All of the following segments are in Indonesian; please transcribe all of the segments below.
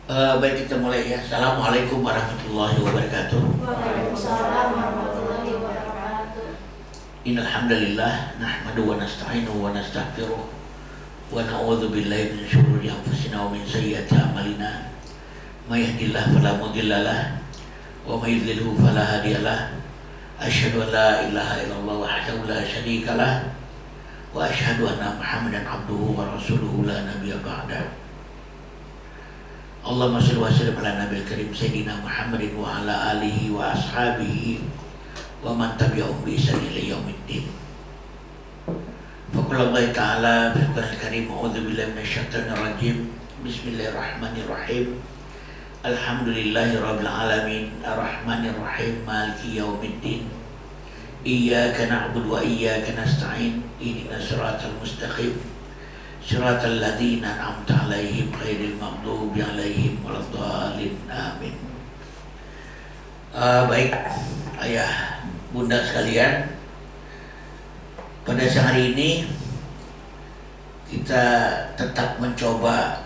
Baik, kita mulai ya. Assalamualaikum warahmatullahi wabarakatuh. Waalaikumsalam warahmatullahi wabarakatuh. Innal hamdalillah nahmadu wa nasta'inuhu wa nastaghfiruh wa na'udzu billahi min syururi anfusina wa min sayyiati a'malina. May yahdihillahu fala mudilla lahu wa may yudlilhu fala hadiya lahu. Asyhadu an la ilaha illallah wahdahu la syarika lahu wa asyhadu anna Muhammadan abduhu wa rasuluhu la nabiyya ba'dahu. Allahumma shalli wa sallim ala nabiyil karim sayyidina Muhammadin wa ala alihi wa ashabihi wa man tabi'ahum bi ihsan ila yaumiddin. Faqala Allah ta'ala fil Qur'anil Karim, a'udzu billahi minasyaitonir rajim. Bismillahirrahmanirrahim. Alhamdulillahi rabbil alamin, arrahmanir rahim, maliki yaumiddin. Iyyaka na'budu wa iyyaka nasta'in. Ihdinas siratal mustaqim. Siratal ladzina an'amta 'alaihim ghairil maghdubi 'alaihim waladdallin. Amin. Baik, ayah bunda sekalian, pada siang hari ini kita tetap mencoba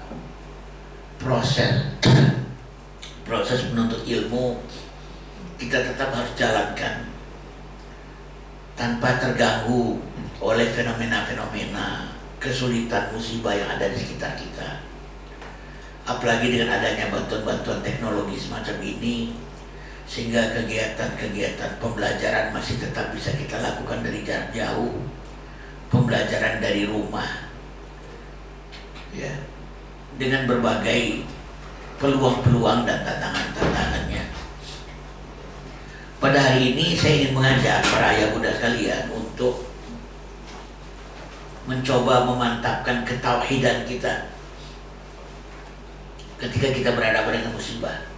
proses menuntut ilmu. Kita tetap harus jalankan tanpa terganggu oleh fenomena-fenomena kesulitan musibah yang ada di sekitar kita. Apalagi dengan adanya bantuan-bantuan teknologi semacam ini, sehingga kegiatan-kegiatan pembelajaran masih tetap bisa kita lakukan dari jarak jauh, pembelajaran dari rumah, ya, dengan berbagai peluang-peluang dan tantangan-tantangannya. Pada hari ini saya ingin mengajak para ayah bunda sekalian untuk mencoba memantapkan ketauhidan kita ketika kita berhadapan dengan musibah,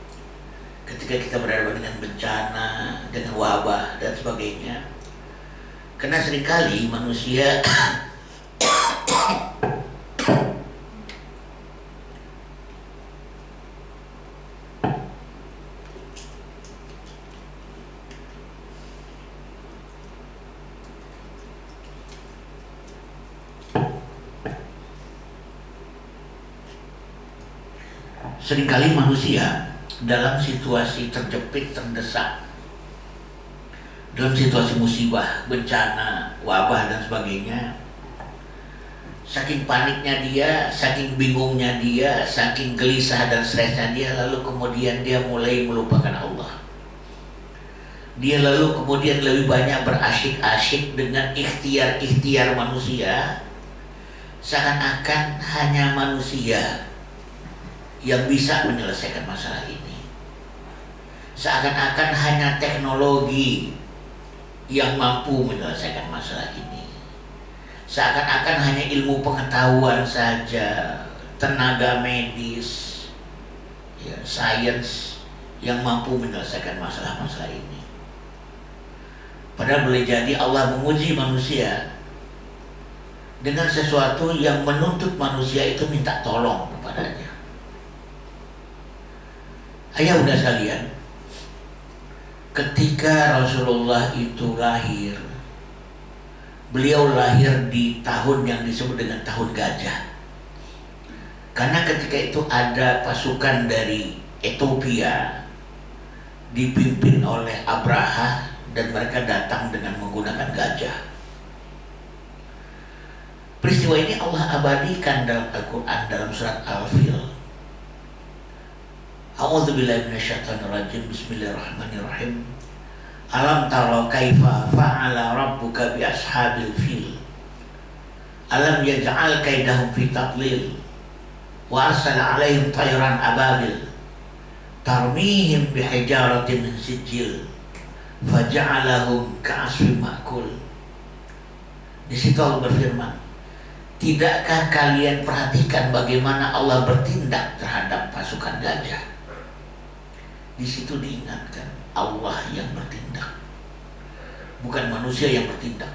ketika kita berhadapan dengan bencana, dengan wabah dan sebagainya. Karena seringkali manusia dalam situasi terjepit, terdesak, dalam situasi musibah, bencana, wabah dan sebagainya, saking paniknya dia, saking bingungnya dia, saking gelisah dan stresnya dia, lalu kemudian dia mulai melupakan Allah. Dia lalu kemudian lebih banyak berasyik-asyik dengan ikhtiar-ikhtiar manusia, seakan-akan hanya manusia yang bisa menyelesaikan masalah ini. Seakan-akan hanya teknologi yang mampu menyelesaikan masalah ini. Seakan-akan hanya ilmu pengetahuan saja, tenaga medis, ya, sains yang mampu menyelesaikan masalah-masalah ini. Padahal boleh jadi Allah menguji manusia dengan sesuatu yang menuntut manusia itu minta tolong kepadanya. Ayah bunda sekalian, ketika Rasulullah itu lahir, beliau lahir di tahun yang disebut dengan tahun gajah. Karena ketika itu ada pasukan dari Ethiopia dipimpin oleh Abraha dan mereka datang dengan menggunakan gajah. Peristiwa ini Allah abadikan dalam Al-Quran dalam surat Al-Fil. A'udzu billahi minasyaitonir rajim. Bismillahirrahmanirrahim. Alam tara kaifa fa'ala rabbuka bi ashabil fil. Alam yaj'al kaidahum fi tadlil wa arsala 'alaihim tayran ababil tarmihim bihijaratin min sijil faja'alahum ka'asfin ma'kul. Di situ Allah berfirman, tidakkah kalian perhatikan bagaimana Allah bertindak terhadap pasukan gajah? Di situ diingatkan Allah yang bertindak, bukan manusia yang bertindak,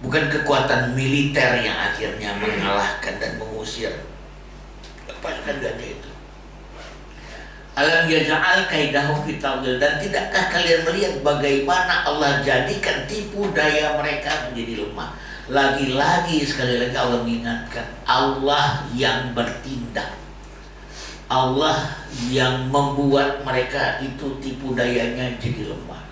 bukan kekuatan militer yang akhirnya mengalahkan dan mengusir pasukan gajah itu. Alam yaj'al kaidahum fi tadlil. Dan tidakkah kalian melihat bagaimana Allah jadikan tipu daya mereka menjadi lemah? Lagi-lagi sekali lagi Allah mengingatkan Allah yang bertindak, Allah yang membuat mereka itu tipu dayanya jadi lemah.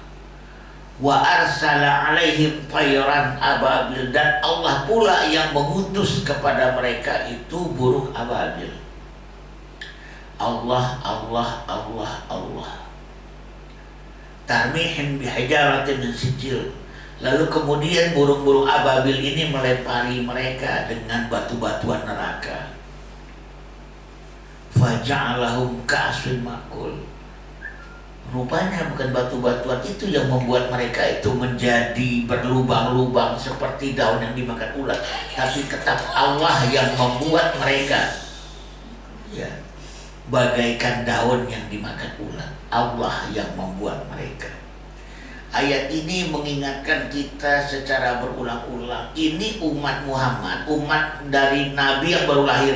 Wa arsala alaihim tayran ababil, dan Allah pula yang mengutus kepada mereka itu burung ababil. Allah, Allah, Allah, Allah. Tarmihim bihijaratin min sijil. Lalu kemudian burung-burung ababil ini melempari mereka dengan batu-batuan neraka. Faja'alahum ka'asfin ma'kul. Rupanya bukan batu-batuan itu yang membuat mereka itu menjadi berlubang-lubang seperti daun yang dimakan ulat, tapi tetap Allah yang membuat mereka ya bagaikan daun yang dimakan ulat. Allah yang membuat mereka. Ayat ini mengingatkan kita secara berulang-ulang, ini umat Muhammad, umat dari Nabi yang baru lahir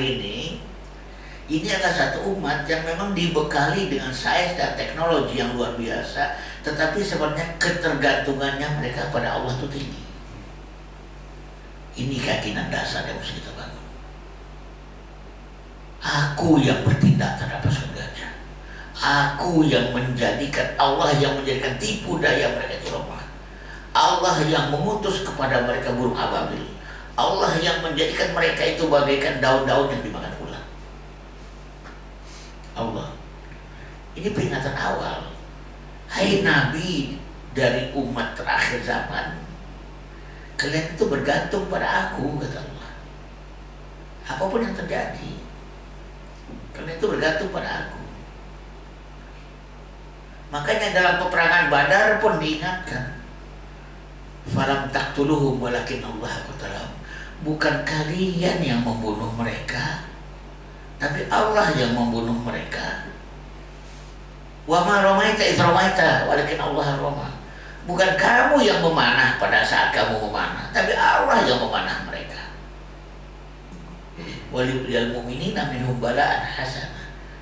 ini adalah satu umat yang memang dibekali dengan sains dan teknologi yang luar biasa, tetapi sebenarnya ketergantungannya mereka pada Allah itu tinggi. Ini keyakinan dasar yang harus kita bangun. Aku yang bertindak terhadap pasukan gajah. Aku yang menjadikan, Allah yang menjadikan tipu daya mereka itu lemah. Allah yang mengutus kepada mereka burung ababil. Allah yang menjadikan mereka itu bagaikan daun-daun yang dimakan ulat. Allah. Ini peringatan awal. Hai Nabi dari umat terakhir zaman, kalian itu bergantung pada aku, kata Allah. Apapun yang terjadi, kalian itu bergantung pada aku. Makanya dalam peperangan Badar pun diingatkan, falam taqtuluhum walakin Allah qatalahum. Bukan kalian yang membunuh mereka, tapi Allah yang membunuh mereka. Wa ma ramaita idz ramaita walakin Allah rama. Bukan kamu yang memanah pada saat kamu memanah, tapi Allah yang memanah mereka. Walil mu'minina minhum bala'an hasanah.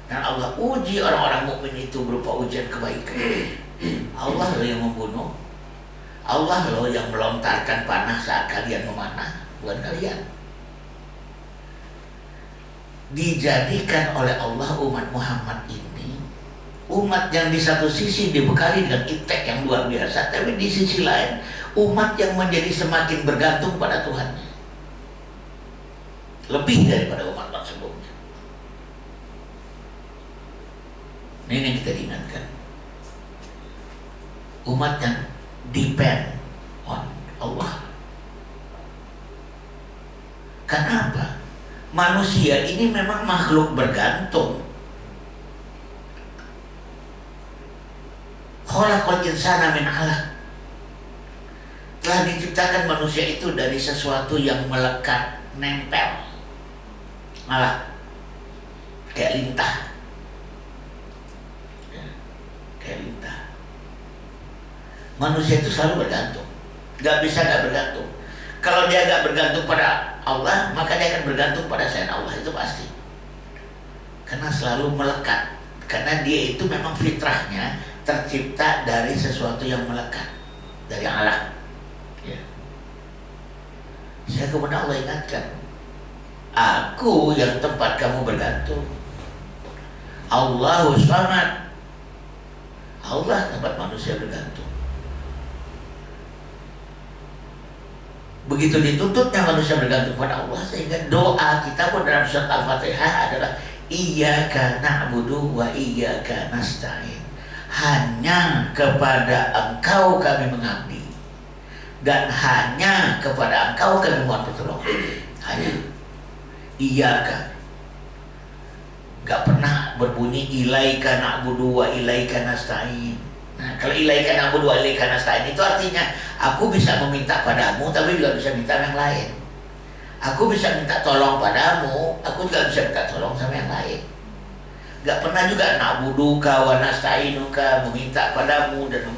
Dan Allah uji orang-orang mukmin itu berupa ujian kebaikan. Allah loh yang membunuh. Allah loh yang melontarkan panah saat kalian memanah, bukan kalian. Dijadikan oleh Allah umat Muhammad ini umat yang di satu sisi dibekali dengan intek yang luar biasa, tapi di sisi lain umat yang menjadi semakin bergantung pada Tuhannya, lebih daripada umat sebelumnya. Ini yang kita diingatkan, umat yang depend on Allah. Kenapa? Manusia ini memang makhluk bergantung. Khalaqal insana min 'alaq. Telah diciptakan manusia itu dari sesuatu yang melekat, nempel. Malah kayak lintah. Kayak lintah. Manusia itu selalu bergantung, gak bisa gak bergantung. Kalau dia gak bergantung pada Allah, maka dia akan bergantung pada selain Allah, itu pasti. Karena selalu melekat. Karena dia itu memang fitrahnya tercipta dari sesuatu yang melekat, dari Allah. Ya. Saya kemudian Allah ingatkan, aku yang tempat kamu bergantung. Allahu Samad. Allah tempat manusia bergantung. Begitu dituntutnya manusia bergantung pada Allah, sehingga doa kita pun dalam surat Al-Fatihah adalah Iyyaka na'budu wa iyyaka nasta'in. Hanya kepada Engkau kami mengabdi, dan hanya kepada Engkau kami mohon pertolongan. Hanya Iyyaka. Gak pernah berbunyi ilaika na'budu wa ilaika nasta'in. Nah, kalau ilaika na'budu wa ilaika nasta'in itu artinya aku bisa meminta padamu, tapi juga bisa minta yang lain. Aku bisa minta tolong padamu, aku juga bisa minta tolong sama yang lain. Gak pernah juga na'buduka wa nasta'inuka, meminta padamu dan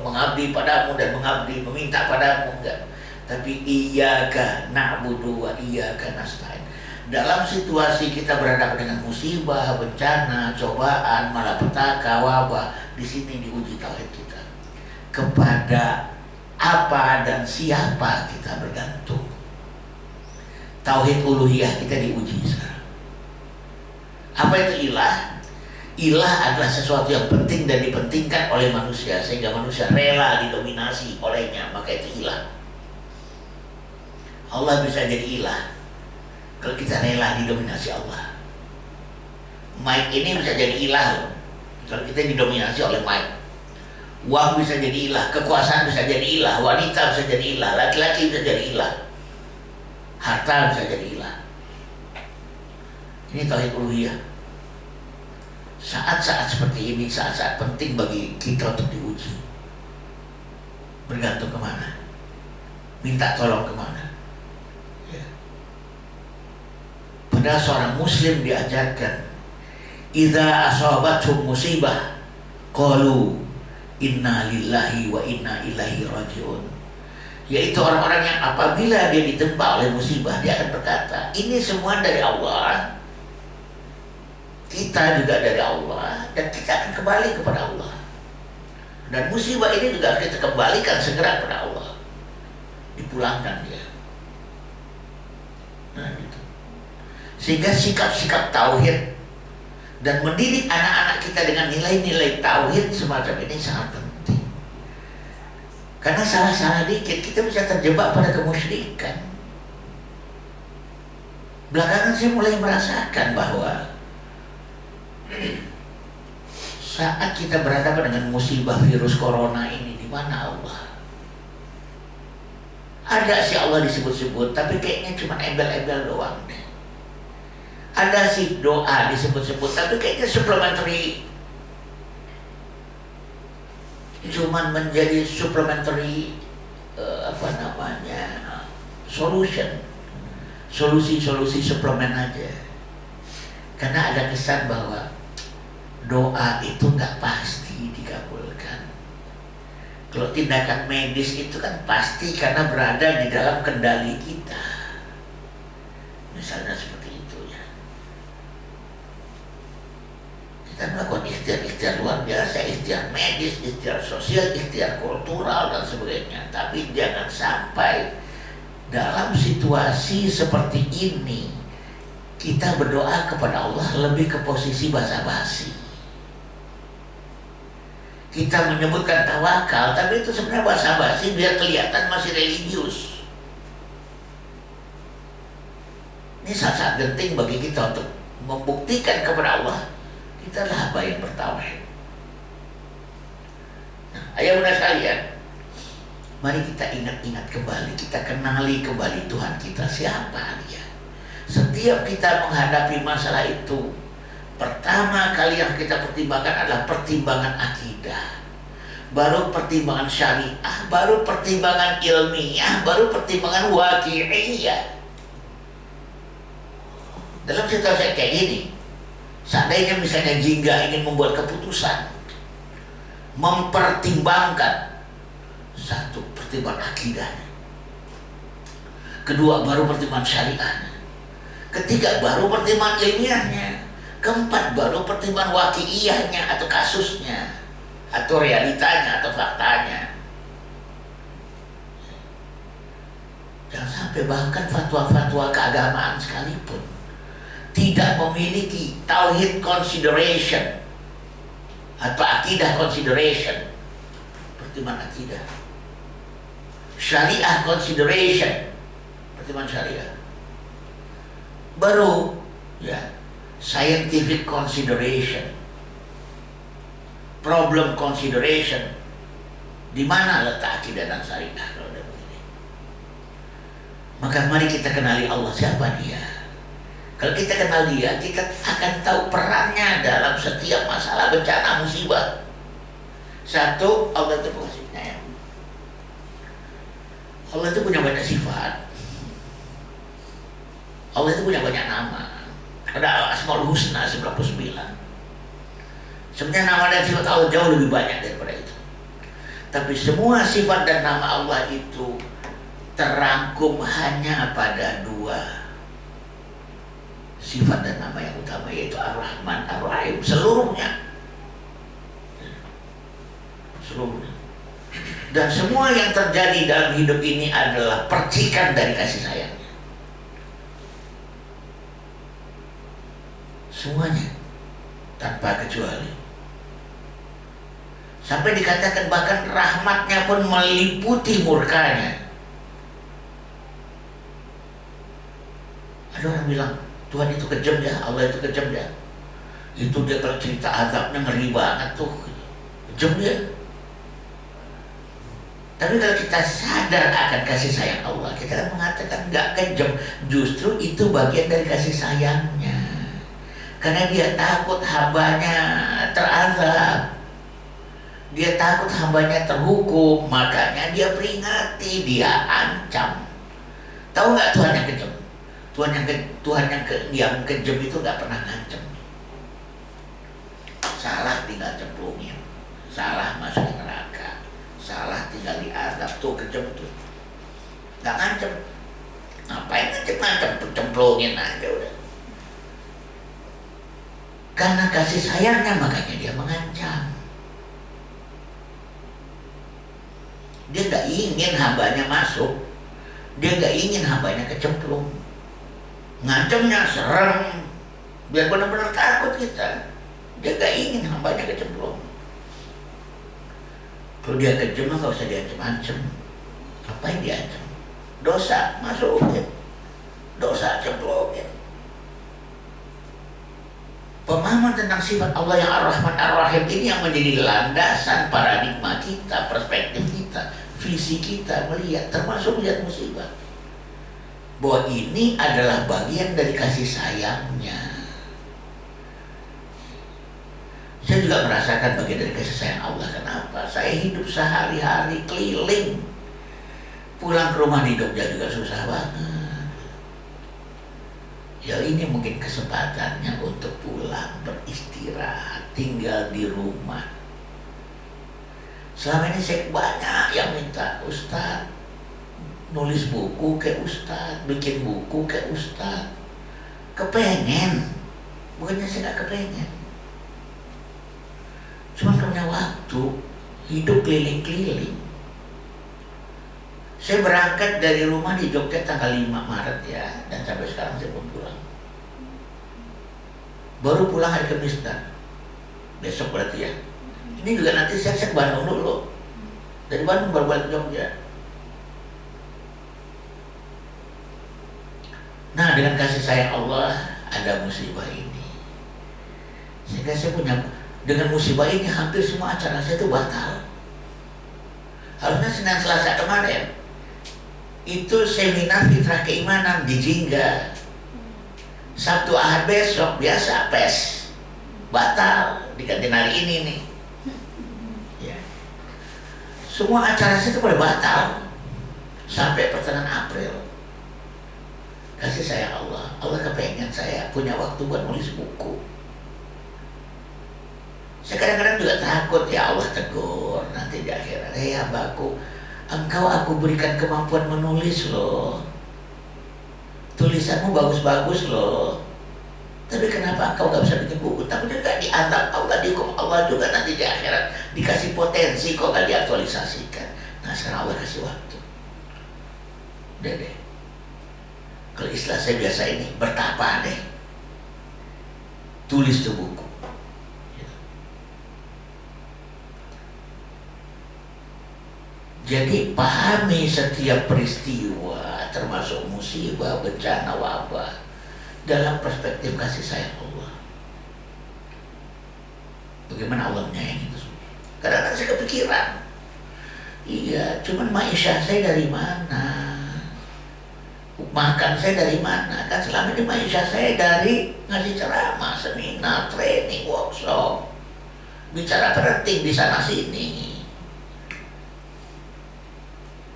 mengabdi padamu dan mengabdi meminta padamu, enggak. Tapi iyyaka na'budu wa iyyaka nasta'in. Dalam situasi kita berhadapan dengan musibah, bencana, cobaan, malapetaka, wabah, di sini diuji tauhid kita. Kepada apa dan siapa kita bergantung. Tauhid uluhiyah kita diuji sekarang. Apa itu ilah? Ilah adalah sesuatu yang penting dan dipentingkan oleh manusia sehingga manusia rela didominasi olehnya, maka itu ilah. Allah bisa jadi ilah kalau kita rela didominasi Allah. Mic ini bisa jadi ilah loh, kalau kita didominasi oleh mic. Uang bisa jadi ilah, kekuasaan bisa jadi ilah, wanita bisa jadi ilah, laki-laki bisa jadi ilah, harta bisa jadi ilah. Ini tauhid uluhiyah. Saat-saat seperti ini, saat-saat penting bagi kita untuk diuji. Bergantung kemana? Minta tolong kemana? Ya. Padahal seorang muslim diajarkan, idza asabathum musibah qalu inna lillahi wa inna ilaihi rajiun. Yaitu orang-orang yang apabila dia ditempa oleh musibah, dia akan berkata, ini semua dari Allah, kita juga dari Allah, dan kita akan kembali kepada Allah. Dan musibah ini juga harus kita kembalikan segera kepada Allah. Dipulangkan dia. Nah, gitu. Sehingga sikap-sikap tauhid dan mendidik anak-anak kita dengan nilai-nilai tauhid semacam ini sangat penting. Karena salah-salah dikit kita bisa terjebak pada kemusyrikan. Belakangan saya mulai merasakan bahwa saat kita berhadapan dengan musibah virus corona ini, di mana Allah? Ada sih Allah disebut-sebut, tapi kayaknya cuma embel-embel doang deh. Ada sih doa disebut-sebut, tapi kayaknya supplementary, cuman menjadi supplementary solusi suplemen aja. Karena ada kesan bahwa doa itu nggak pasti dikabulkan. Kalau tindakan medis itu kan pasti karena berada di dalam kendali kita. Misalnya seperti itu ya. Kita melakukan ikhtiar-ikhtiar luar biasa, ikhtiar medis, ikhtiar sosial, ikhtiar kultural dan sebagainya. Tapi jangan sampai dalam situasi seperti ini kita berdoa kepada Allah lebih ke posisi basa-basi. Kita menyebutkan tawakal, tapi itu sebenarnya basa-basi biar kelihatan masih religius. Ini sangat genting bagi kita untuk membuktikan kepada Allah kita adalah hamba yang bertauhid. Nah, ayah bunda sekalian, mari kita ingat-ingat kembali, kita kenali kembali Tuhan kita, siapa Dia. Setiap kita menghadapi masalah itu, pertama kali yang kita pertimbangkan adalah pertimbangan akidah, baru pertimbangan syariah, baru pertimbangan ilmiah, baru pertimbangan waqi'iyah. Dalam situasi kayak gini, seandainya misalnya jingga ingin membuat keputusan, mempertimbangkan satu, pertimbangan akidahnya, kedua baru pertimbangan syariahnya, ketiga baru pertimbangan ilmiahnya, keempat baru pertimbangan waqi'iyahnya atau kasusnya, atau realitanya atau faktanya. Jangan sampai bahkan fatwa-fatwa keagamaan sekalipun tidak memiliki tauhid consideration atau akidah consideration, pertimbangan akidah, syariah consideration, pertimbangan syariah, baru ya scientific consideration, problem consideration. Di mana letak akidah dan syariah kalau ada begini? Maka mari kita kenali Allah, siapa Dia. Kalau kita kenal Dia, kita akan tahu perannya dalam setiap masalah, bencana, musibah. Satu, Allah itu pengasih penyayang. Allah itu punya banyak sifat. Allah itu punya banyak nama. Ada Asmaul Husna 99. Sebenarnya nama dan sifat Allah jauh lebih banyak daripada itu. Tapi semua sifat dan nama Allah itu terangkum hanya pada dua sifat dan nama yang utama, yaitu Ar-Rahman, Ar-Rahim, seluruhnya. Dan semua yang terjadi dalam hidup ini adalah percikan dari kasih sayangnya. semuanya tanpa kecuali. Sampai dikatakan bahkan rahmatnya pun meliputi murkanya. Ada orang bilang, Tuhan itu kejam ya, Allah itu kejam ya. Itu dia kalau cerita azabnya ngeri banget tuh, kejam dia. Tapi kalau kita sadar akan kasih sayang Allah, kita akan mengatakan nggak kejam. Justru itu bagian dari kasih sayangnya. Karena dia takut hambanya terazab, dia takut hambanya terhukum, makanya dia peringati, dia ancam. Tahu nggak Tuhan yang kejam? Yang kejam itu nggak pernah ngancam. Salah tinggal cemplungin, salah masuk neraka, salah tinggal diazab, tuh kejam tuh. Nggak ngancam. Ngapain ngancam? Cemplungin aja udah. Karena kasih sayangnya makanya dia mengancam. Dia nggak ingin hambanya masuk, dia nggak ingin hambanya kecemplung. Ngancamnya serem, biar benar-benar takut kita. Dia nggak ingin hambanya kecemplung. Kalau dia kejam nggak usah diancam-ancam. Ngapain diancam? Dosa masukin, dosa cemplungin. Pemahaman tentang sifat Allah yang Ar-Rahman Ar-Rahim ini yang menjadi landasan paradigma kita, perspektif kita, visi kita melihat, termasuk melihat musibah, bahwa ini adalah bagian dari kasih sayangnya. Saya juga merasakan bagian dari kasih sayang Allah. Kenapa? Saya hidup sehari-hari keliling, pulang ke rumah di Jogja juga susah banget. Ya ini mungkin kesempatannya untuk pulang, beristirahat, tinggal di rumah. Selama ini saya banyak yang minta, Ustadz nulis buku kayak Ustadz, bikin buku kayak Ustadz. Kepengen, bukannya saya gak kepengen. Cuma punya waktu, hidup keliling-keliling. Saya berangkat dari rumah di Jogja tanggal 5 Maret ya, dan sampai sekarang saya belum pulang. Baru pulang hari Kamis dan besok berarti ya. Ini juga nanti saya ke Bandung dulu. Dari Bandung baru balik ke Jogja. Nah, dengan kasih sayang Allah ada musibah ini. Sehingga saya punya, dengan musibah ini hampir semua acara saya itu batal. Harusnya Senin Selasa kemarin itu seminar fitrah keimanan di Jingga. Sabtu Ahad besok biasa PES batal, diganti hari ini nih. Ya. Semua acara saya itu pada batal sampai pertengahan April. Kasih sayang Allah, Allah kepengen saya punya waktu buat nulis buku. Saya kadang-kadang juga takut, ya Allah tegur nanti di akhirat, hambaku, engkau aku berikan kemampuan menulis loh, tulisanmu bagus-bagus loh, tapi kenapa engkau gak bisa bikin buku? Tapi juga dianggap Allah, dihukum Allah juga nanti di akhirat, dikasih potensi kok gak diaktualisasikan. Nah sekarang Allah kasih waktu. Deh, kalau istilah saya biasa ini, bertapa deh, tulis tuh buku. Jadi pahami setiap peristiwa, termasuk musibah, bencana, wabah, dalam perspektif kasih sayang Allah. Bagaimana Allah menyayangi itu semua. Kadang-kadang saya kepikiran, iya, cuman maisha saya dari mana? Makan saya dari mana? Kan selama ini maisha saya dari ngasih ceramah, seminar, training, workshop, bicara penting di sana sini.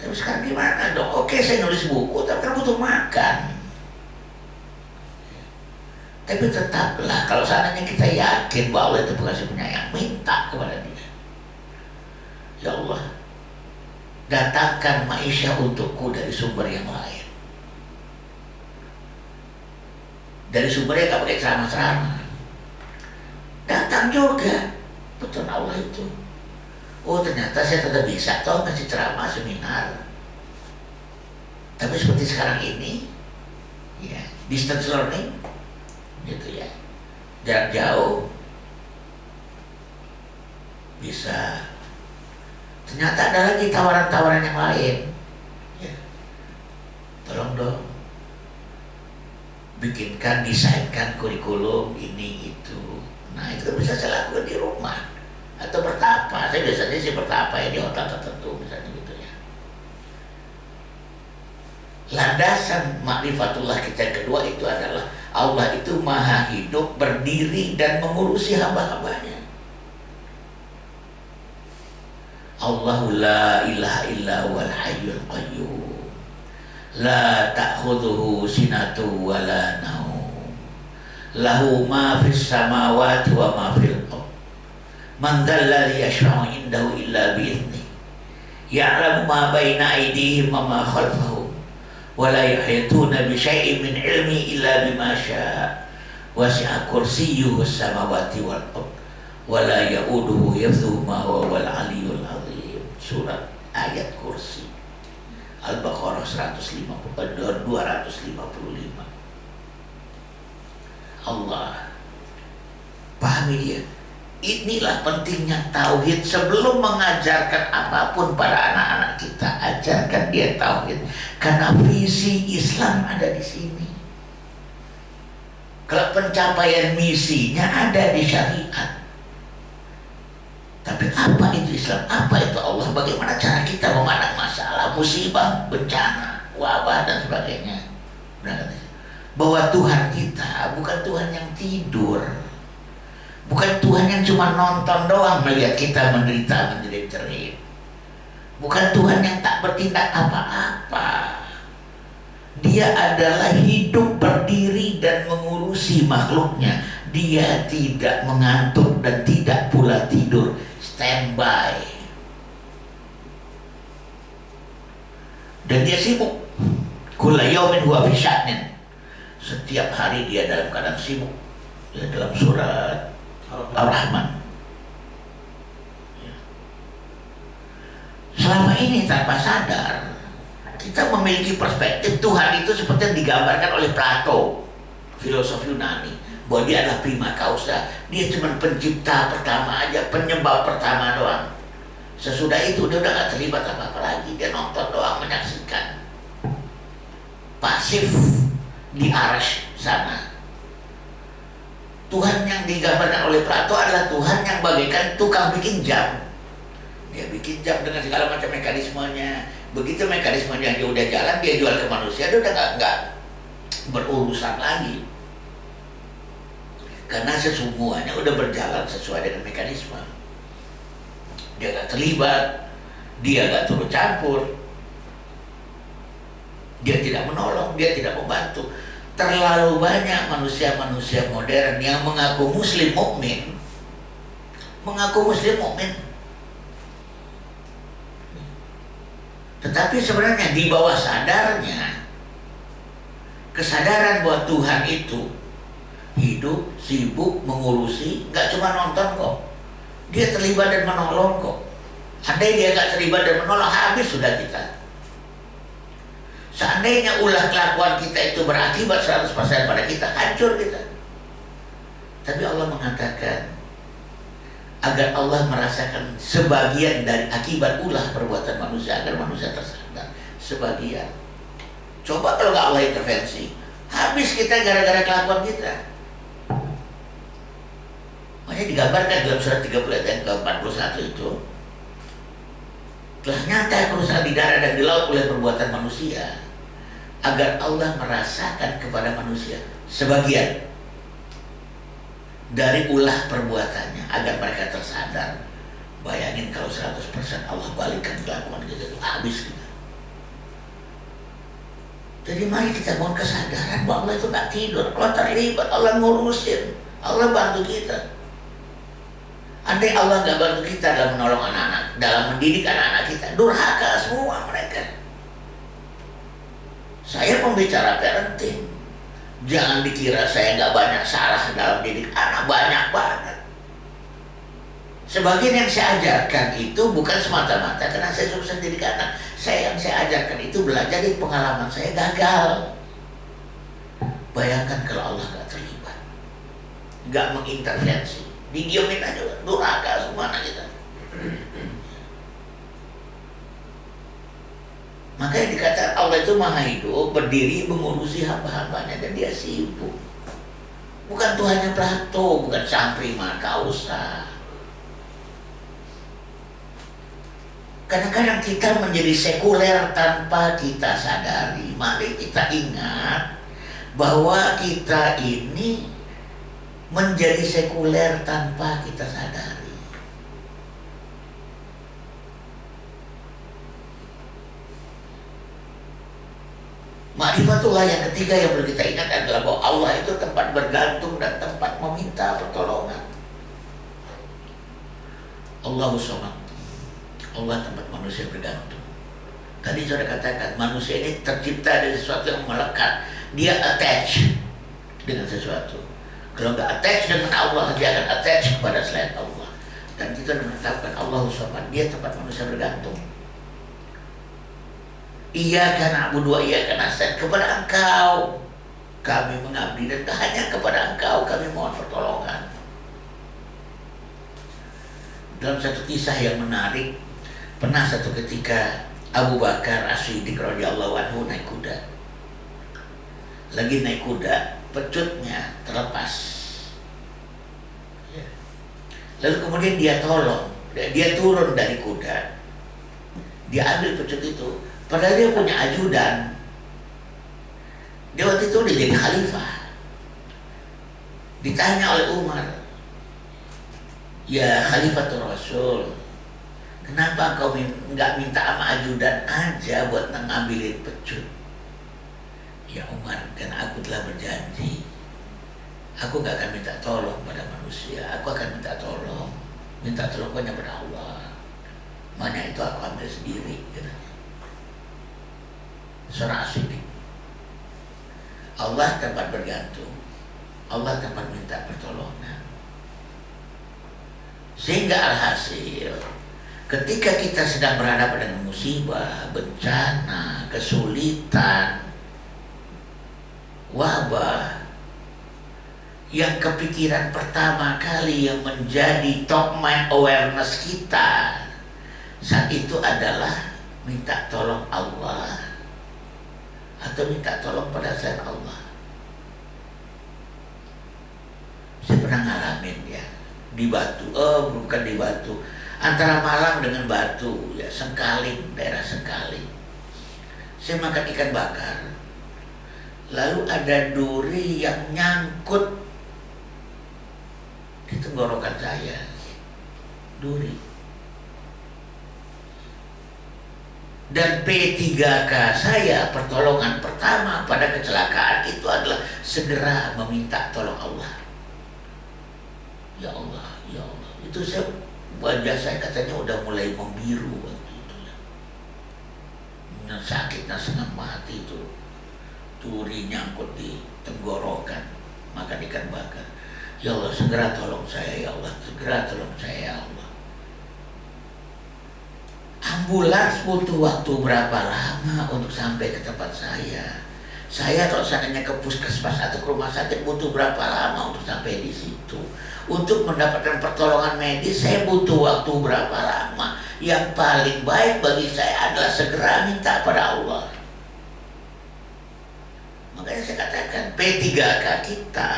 Tapi sekarang gimana dong? Oke, saya nulis buku, tapi kan butuh makan. Tapi tetaplah, kalau seandainya kita yakin bahwa Allah itu pengasih penyayang, minta kepada Dia. Ya Allah, datangkan maisha untukku dari sumber yang lain. Dari sumber yang gak pakai ceramah-ceramah. Datang juga, betul Allah itu. Oh ternyata saya tetap bisa toh ngasih ceramah, seminar. Tapi seperti sekarang ini, ya, distance learning, gitu ya. jarak jauh bisa. Ternyata ada lagi tawaran-tawaran yang lain. Ya. Tolong dong, bikinkan, desainkan kurikulum ini itu. Nah itu kan bisa saya lakukan di rumah atau bertapa. Saya biasanya sih bertapa ya di hotel tertentu misalnya gitu ya. Landasan makrifatullah kita yang kedua itu adalah Allah itu maha hidup, berdiri dan mengurusi hamba-hambanya. Allahu la ilaha illa huwal hayyul qayyum la ta'khudhuhu sinatu wa la naum lahu ma fis samawati wa ma fil ardh man dzal ladzi yashfa'u indahu illa bi idzni ya'lamu ma baina aydihim wa ma khalfahum wa la yuhituna bi syai'in min ilmi illa bima syaa wasi'a kursiyyuhu as-samawati wal ardh wa la ya'uduhu hifdhuhuma wa huwal 'aliyyul 'azim. Surat ayat kursi Al-Baqarah 255. Allah pahami dia. Inilah pentingnya tauhid. Sebelum mengajarkan apapun pada anak-anak kita, ajarkan dia tauhid, karena visi Islam ada di sini. Kalau pencapaian misinya ada di syariat. Tapi apa itu Islam? Apa itu Allah? Bagaimana cara kita memandang masalah, musibah, bencana, wabah dan sebagainya? Bahwa Tuhan kita bukan Tuhan yang tidur, bukan Tuhan yang cuma nonton doang melihat kita menderita menjerit-jerit, bukan Tuhan yang tak bertindak apa-apa. Dia adalah hidup, berdiri dan mengurusi makhluknya. Dia tidak mengantuk dan tidak pula tidur, standby. Dan dia sibuk. Kulla yaumin huwa fi sya'nin. Setiap hari dia dalam keadaan sibuk. Ya, dalam surat Ar-Rahman. Ya. Selama ini tanpa sadar kita memiliki perspektif Tuhan itu seperti yang digambarkan oleh Plato, filosof Yunani, bahwa dia adalah prima causa. Dia cuma pencipta pertama aja, penyebab pertama doang. Sesudah itu dia udah gak terlibat apa-apa lagi. Dia nonton doang, menyaksikan. Pasif di arasy sana. Tuhan yang digambarkan oleh Plato adalah Tuhan yang bagaikan tukang bikin jam. Dia bikin jam dengan segala macam mekanismenya. Begitu mekanismenya dia udah jalan, dia jual ke manusia, dia udah gak berurusan lagi. Karena sesungguhnya udah berjalan sesuai dengan mekanisme. Dia gak terlibat, dia gak turut campur, dia tidak menolong, dia tidak membantu. Terlalu banyak manusia-manusia modern yang mengaku muslim mukmin, tetapi sebenarnya di bawah sadarnya kesadaran bahwa Tuhan itu hidup, sibuk, mengurusi, gak cuma nonton kok. Dia terlibat dan menolong kok. Andai dia gak terlibat dan menolong, habis sudah kita. Seandainya ulah kelakuan kita itu berakibat 100% pada kita, hancur kita. Tapi Allah mengatakan agar Allah merasakan sebagian dari akibat ulah perbuatan manusia, agar manusia tersadar sebagian. Coba kalau nggak Allah intervensi, habis kita gara-gara kelakuan kita. Makanya digambarkan dalam surat 30 ayat ke-41 itu, telah nyata kerusakan di darat dan di laut oleh perbuatan manusia, agar Allah merasakan kepada manusia sebagian dari ulah perbuatannya, agar mereka tersadar. Bayangin kalau 100% Allah balikkan kelakuan kita itu, habis kita. Jadi mari kita bangun kesadaran bahwa Allah itu gak tidur, Allah terlibat, Allah ngurusin, Allah bantu kita. Andai Allah gak bantu kita dalam menolong anak-anak, dalam mendidik anak-anak kita, durhaka semua mereka. Saya pembicara parenting, jangan dikira saya gak banyak salah dalam didik anak, banyak banget. Sebagian yang saya ajarkan itu bukan semata-mata karena saya sukses didik anak. Yang saya ajarkan itu belajar dari pengalaman saya gagal. Bayangkan kalau Allah gak terlibat. nggak mengintervensi, didiemin aja, durhaka semua kita. Makanya dikatakan Allah itu maha hidup, berdiri mengurusi hamba-hambanya dan dia sibuk. Bukan Tuhannya Plato, bukan Sang Prima Causa. Kadang-kadang kita menjadi sekuler tanpa kita sadari. Mari kita ingat bahwa kita ini menjadi sekuler tanpa kita sadari. Ma'rifatullah yang ketiga yang perlu kita ingat adalah bahwa Allah itu tempat bergantung dan tempat meminta pertolongan. Allahu Samad. Allah tempat manusia bergantung. Tadi sudah katakan manusia ini tercipta dari sesuatu yang melekat. Dia attach dengan sesuatu. Kalau nggak attach dengan Allah, dia akan attach kepada selain Allah. Dan kita menetapkan Allahu Samad, dia tempat manusia bergantung. Iyyaka na'budu wa iyyaka nasta'in, kepada Engkau kami mengabdi dan hanya kepada Engkau kami mohon pertolongan. Dalam satu kisah yang menarik, pernah satu ketika Abu Bakar As-Siddiq radhiyallahu anhu naik kuda. Lagi naik kuda, pecutnya terlepas. Lalu kemudian dia turun dari kuda. Dia ambil pecut itu. Padahal dia punya ajudan. Dia waktu itu udah jadi khalifah. Ditanya oleh Umar, ya Khalifatul Rasul, kenapa engkau nggak minta sama ajudan aja buat ngambilin pecut? Ya Umar, karena aku telah berjanji, aku nggak akan minta tolong pada manusia, aku akan minta tolong hanya pada Allah. Makanya itu aku ambil sendiri, katanya. Surah As-Siddiq. Allah tempat bergantung, Allah tempat minta pertolongan. Sehingga alhasil, ketika kita sedang berhadapan dengan musibah, bencana, kesulitan, wabah, yang kepikiran pertama kali yang menjadi top mind awareness kita saat itu adalah minta tolong Allah atau minta tolong pada selain Allah. Saya pernah ngalamin ya di Batu, bukan di Batu, antara Malang dengan Batu ya, Sengkaling, daerah Sengkaling. Saya makan ikan bakar, lalu ada duri yang nyangkut di tenggorokan saya, duri. Dan P3K saya, pertolongan pertama pada kecelakaan itu adalah segera meminta tolong Allah. Ya Allah, ya Allah. Itu wajah saya katanya udah mulai membiru waktu itu ya. Sakitnya setengah mati itu. Duri nyangkut di tenggorokan, makan ikan bakar. Ya Allah, segera tolong saya ya Allah, segera tolong saya ya Allah. Ambulans butuh waktu berapa lama untuk sampai ke tempat saya? Saya kalau seandainya ke puskesmas atau ke rumah sakit butuh berapa lama untuk sampai di situ? Untuk mendapatkan pertolongan medis saya butuh waktu berapa lama? Yang paling baik bagi saya adalah segera minta pada Allah. Makanya saya katakan P3K kita,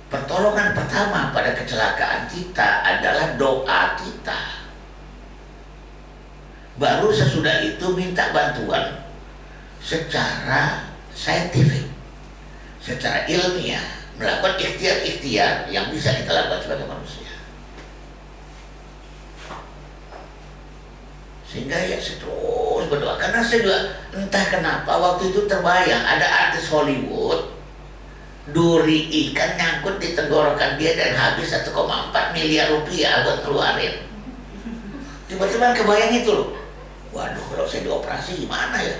pertolongan pertama pada kecelakaan kita adalah doa kita. Baru sesudah itu minta bantuan secara saintifik, secara ilmiah, melakukan ikhtiar-ikhtiar yang bisa kita lakukan sebagai manusia. Sehingga ya saya terus berdoa. Karena saya juga entah kenapa waktu itu terbayang ada artis Hollywood, duri ikan nyangkut di tenggorokan dia dan habis 1,4 miliar rupiah buat keluarin. Tiba-tiba kebayang itu loh. Waduh, kalau saya dioperasi gimana ya?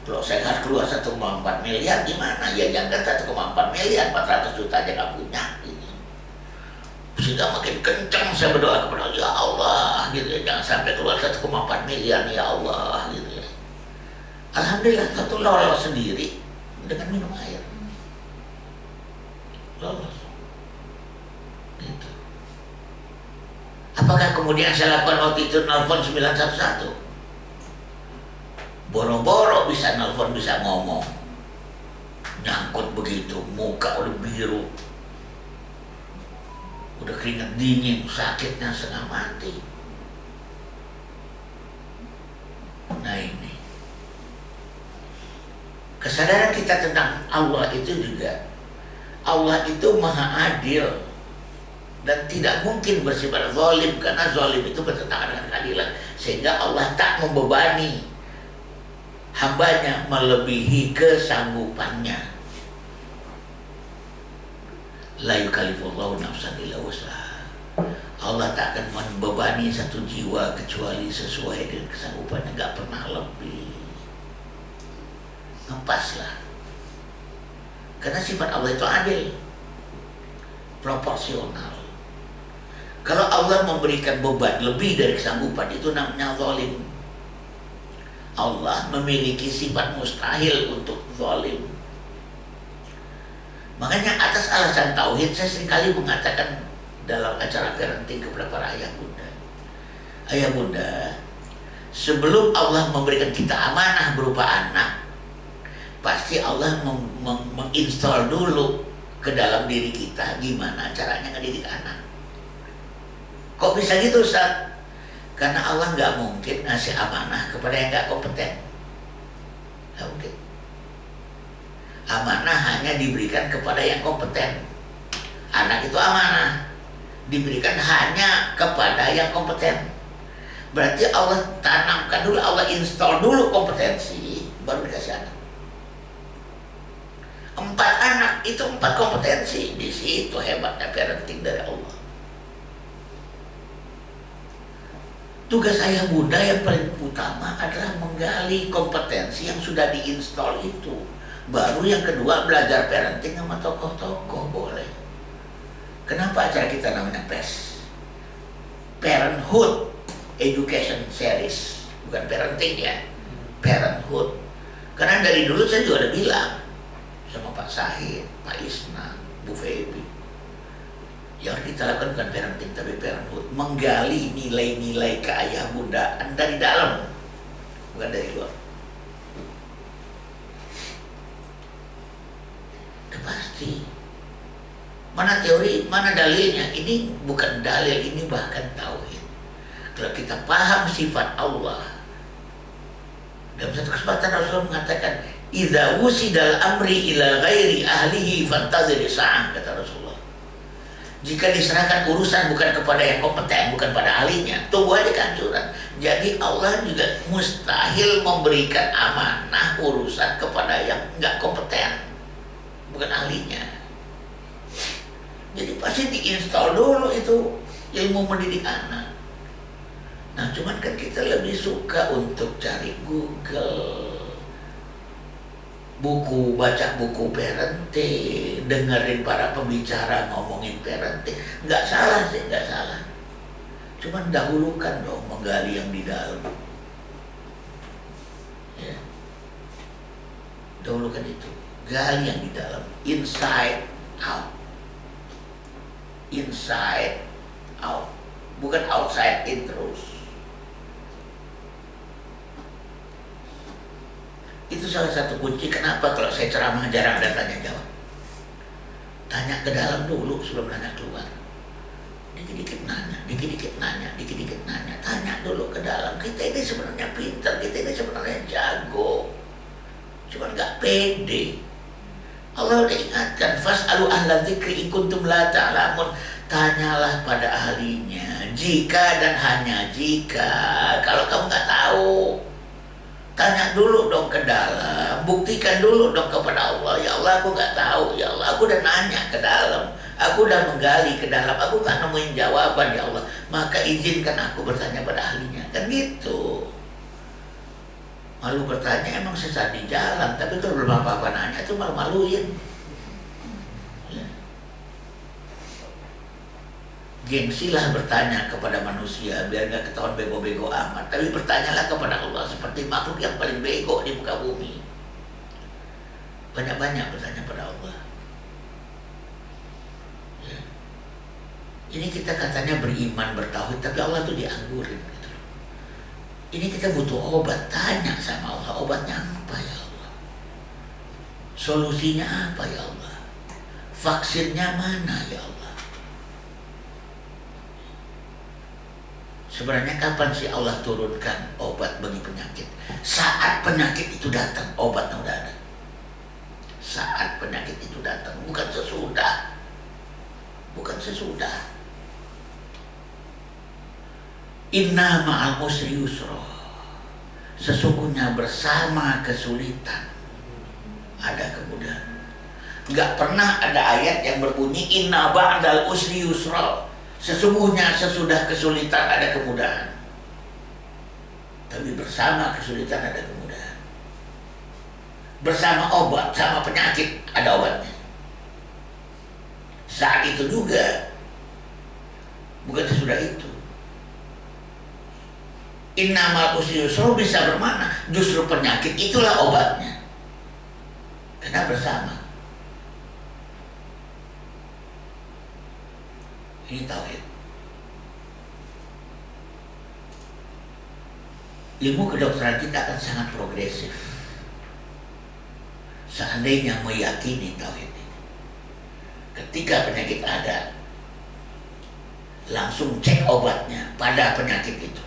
Kalau saya harus keluar 1,4 miliar gimana? Ya jangan 1,4 miliar, 400 juta aja gak punya gitu. Sehingga makin kencang saya berdoa kepada Allah, ya Allah gitu ya, jangan sampai keluar 1,4 miliar ya Allah gitu ya. Alhamdulillah tentu lolos sendiri dengan minum air. Lolos. kemudian saya lakukan waktu itu nelfon 911. Boro-boro bisa nelfon, bisa ngomong. Nyangkut begitu, muka udah biru. Udah keringat dingin, sakitnya setengah mati. Nah ini kesadaran kita tentang Allah itu juga, Allah itu maha adil dan tidak mungkin bersifat zalim, karena zalim itu bertentangan dengan keadilan, sehingga Allah tak membebani hambanya melebihi kesanggupannya. La yukallifullahu nafsan illa wus'aha. Allah tak akan membebani satu jiwa kecuali sesuai dengan kesanggupannya, gak pernah lebih. Ngepaslah. Karena sifat Allah itu adil, proporsional. Kalau Allah memberikan beban lebih dari kesanggupan, itu namanya zalim. Allah memiliki sifat mustahil untuk zalim. Makanya atas alasan tauhid, saya seringkali mengatakan dalam acara parenting kepada para ayah bunda, ayah bunda, sebelum Allah memberikan kita amanah berupa anak, pasti Allah menginstall dulu ke dalam diri kita gimana caranya ngedidik anak. Kok bisa gitu, Ustaz? Karena Allah nggak mungkin ngasih amanah kepada yang nggak kompeten. Nggak mungkin. Amanah hanya diberikan kepada yang kompeten. Anak itu amanah diberikan hanya kepada yang kompeten. Berarti Allah tanamkan dulu, Allah install dulu kompetensi, baru dikasih anak. 4 anak itu 4 kompetensi. Di situ hebatnya parenting dari Allah. Tugas ayah bunda yang paling utama adalah menggali kompetensi yang sudah diinstal itu. Baru yang kedua belajar parenting sama tokoh-tokoh boleh. Kenapa acara kita namanya PES? Parenthood Education Series. Bukan parenting ya, Parenthood. Karena dari dulu saya juga udah bilang sama Pak Sahid, Pak Isna, Bu Febi, yang kita lakukan bukan parenting tapi parenthood, menggali nilai-nilai keayah bundaan dari dalam, bukan dari luar. Itu pasti. Mana teori, mana dalilnya? Ini bukan dalil, ini bahkan tauhid. Kalau kita paham sifat Allah, dalam satu kesempatan Rasulullah mengatakan, "Idza wusidal amri ila ghairi ahlihi fantazir sa'ah," kata Rasulullah. Jika diserahkan urusan bukan kepada yang kompeten, bukan pada ahlinya, tunggu aja kehancuran. Jadi Allah juga mustahil memberikan amanah urusan kepada yang nggak kompeten, bukan ahlinya. Jadi pasti diinstal dulu itu ilmu mendidik anak. Nah, cuman kan kita lebih suka untuk cari Google, buku, baca buku parenting, dengerin para pembicara ngomongin parenting. Nggak salah sih, nggak salah. Cuman dahulukan dong menggali yang di dalam. Ya. Dahulukan itu, gali yang di dalam, inside out. Inside out, bukan outside in terus. Itu salah satu kunci kenapa kalau saya ceramah jarang ada tanya jawab. Tanya ke dalam dulu sebelum nanya keluar. Dikit-dikit nanya, dikit-dikit nanya, dikit-dikit nanya. Tanya dulu ke dalam. Kita ini sebenarnya pintar, kita ini sebenarnya jago. Cuma nggak pede. Allah udah ingatkan, fas'alu ahla dzikri in kuntum la ta'lamun. Tanyalah pada ahlinya, jika dan hanya jika kalau kamu nggak tahu. Tanya dulu dong ke dalam, buktikan dulu dong kepada Allah. Ya Allah, aku nggak tahu. Ya Allah, aku udah nanya ke dalam, aku udah menggali ke dalam, aku nggak nemuin jawaban. Ya Allah, maka izinkan aku bertanya pada ahlinya. Kan gitu. Malu bertanya emang sesat di jalan, tapi kalau belum apa-apa nanya itu malu-maluin. Ya. Gengsilah bertanya kepada manusia biar gak ketahuan bego-bego amat. Tapi bertanyalah kepada Allah seperti makhluk yang paling bego di muka bumi. Banyak-banyak bertanya pada Allah. Ya. Ini kita katanya beriman, bertauhid, tapi Allah tuh dianggurin gitu. Ini kita butuh obat, tanya sama Allah, obatnya apa ya Allah? Solusinya apa ya Allah? Vaksinnya mana ya Allah? Sebenarnya kapan sih Allah turunkan obat bagi penyakit? Saat penyakit itu datang, obatnya udah ada. Saat penyakit itu datang, bukan sesudah. Bukan sesudah. Inna ma'al usri yusra. Sesungguhnya bersama kesulitan ada kemudahan. Enggak pernah ada ayat yang berbunyi inna ba'dal usri yusra. Sesungguhnya sesudah kesulitan ada kemudahan. Tapi bersama kesulitan ada kemudahan. Bersama obat, sama penyakit ada obatnya. Saat itu juga, bukan sesudah itu. Innamal usri yusra bisa bermana, justru penyakit itulah obatnya. Karena bersama. Ini tauhid. Ilmu kedokteran kita akan sangat progresif seandainya meyakini tauhid ini. Ketika penyakit ada, langsung cek obatnya pada penyakit itu.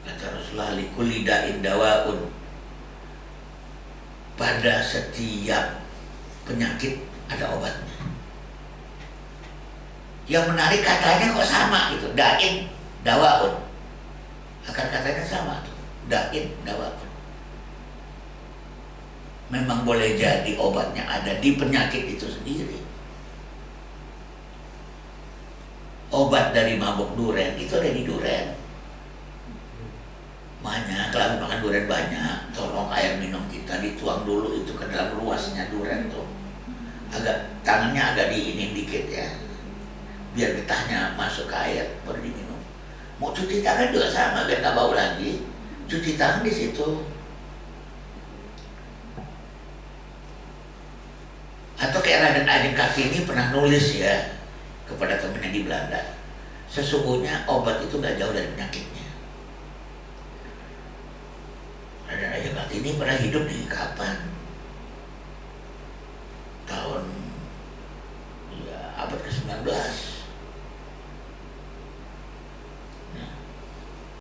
Kata Rasulullah, likulli da'in dawaun. Pada setiap penyakit ada obatnya. Yang menarik katanya kok sama gitu, da'in dawaun. Akar katanya sama tuh, da'in dawaun. Memang boleh jadi obatnya ada di penyakit itu sendiri. Obat dari mabuk duren itu ada di duren. Banyak, kalau makan durian banyak, tolong air minum kita dituang dulu itu ke dalam ruasnya durian tuh. Tangannya agak diinin dikit ya, biar getahnya masuk ke air baru diminum. Mau cuci tangan juga sama biar gak bau lagi, cuci tangan di situ. Atau kayak Raden Ajeng Kartini pernah nulis ya kepada temennya di Belanda, sesungguhnya obat itu gak jauh dari penyakitnya. Raden Ajeng Kartini pernah hidup di kapan?